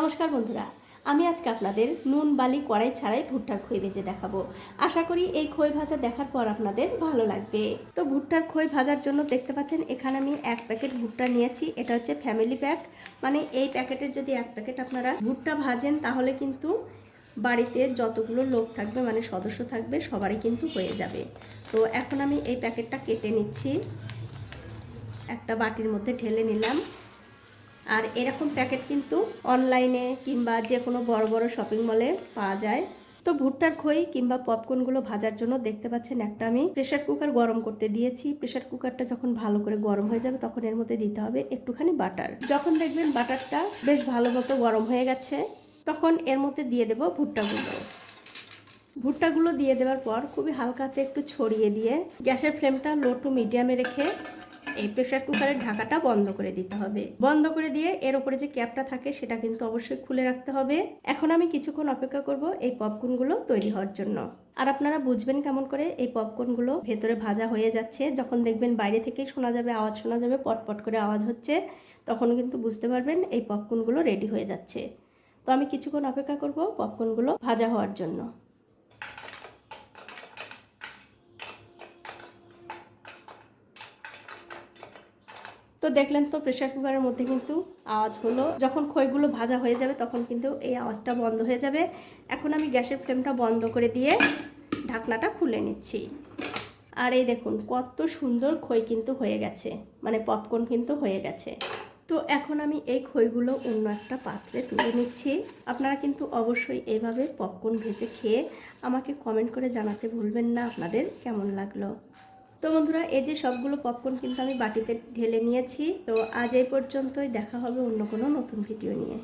নমস্কার বন্ধুরা, আমি আজকে আপনাদের নুন বালি কড়াই ছাড়াই ভুট্টার খই ভেজে দেখাবো। আশা করি এই খই ভাজা দেখার পর আপনাদের ভালো লাগবে। তো ভুট্টার খই ভাজার জন্য দেখতে পাচ্ছেন এখানে আমি 1 প্যাকেট ভুট্টা নিয়েছি। এটা হচ্ছে ফ্যামিলি প্যাক, মানে এই প্যাকেটের যদি 1 প্যাকেট আপনারা ভুট্টা ভাজেন তাহলে কিন্তু বাড়িতে যতগুলো লোক থাকবে মানে সদস্য থাকবে সবারই কিন্তু হয়ে যাবে। তো এখন আমি এই প্যাকেটটা কেটে নিচ্ছি, একটা বাটির মধ্যে ঢেলে নিলাম। আর এরকম প্যাকেট কিন্তু অনলাইনে কিংবা যে কোনো বড় বড় শপিং মলে পাওয়া যায়। তো ভুট্টার খই কিংবা পপকর্নগুলো ভাজার জন্য দেখতে পাচ্ছেন একটা আমি প্রেসার কুকার গরম করতে দিয়েছি। প্রেসার কুকারটা যখন ভালো করে গরম হয়ে যাবে তখন এর মধ্যে দিতে হবে একটুখানি বাটার। যখন দেখবেন বাটারটা বেশ ভালো মতো গরম হয়ে গেছে তখন এর মধ্যে দিয়ে দেব ভুট্টাগুলো দিয়ে দেওয়ার পর খুবই হালকাতে একটু ছড়িয়ে দিয়ে গ্যাসের ফ্লেমটা লো টু মিডিয়ামে রেখে এই প্রেসার কুকারের ঢাকাটা বন্ধ করে দিতে হবে। বন্ধ করে দিয়ে এর উপরে যে ক্যাপটা থাকে সেটা কিন্তু অবশ্যই খুলে রাখতে হবে। এখন আমি কিছুক্ষণ অপেক্ষা করব এই পপকর্নগুলো তৈরি হওয়ার জন্য। আর আপনারা বুঝবেন কেমন করে এই পপকর্নগুলো ভেতরে ভাজা হয়ে যাচ্ছে, যখন দেখবেন বাইরে থেকেই শোনা যাবে, আওয়াজ শোনা যাবে, পটপট করে আওয়াজ হচ্ছে, তখন কিন্তু বুঝতে পারবেন এই পপকর্নগুলো রেডি হয়ে যাচ্ছে। তো আমি কিছুক্ষণ অপেক্ষা করব পপকর্নগুলো ভাজা হওয়ার জন্য। তো দেখলেন তো প্রেসার কুকারের মধ্যে কিন্তু আওয়াজ হলো। যখন খইগুলো ভাজা হয়ে যাবে তখন কিন্তু এই আওয়াজটা বন্ধ হয়ে যাবে। এখন আমি গ্যাসের ফ্লেমটা বন্ধ করে দিয়ে ঢাকনাটা খুলে নিচ্ছি। আর এই দেখুন কত সুন্দর খই কিন্তু হয়ে গেছে, মানে পপকর্ন কিন্তু হয়ে গেছে। তো এখন আমি এই খইগুলো অন্য একটা পাত্রে তুলে নিচ্ছি। আপনারা কিন্তু অবশ্যই এইভাবে পপকর্ন ভেজে খেয়ে আমাকে কমেন্ট করে জানাতে ভুলবেন না আপনাদের কেমন লাগলো। তো বন্ধুরা, এই যে সবগুলো পপকর্ন কিন্তু আমি বাটিতে ঢেলে নিয়েছি। তো আজ এই পর্যন্তই, দেখা হবে অন্য কোনো নতুন ভিডিও নিয়ে।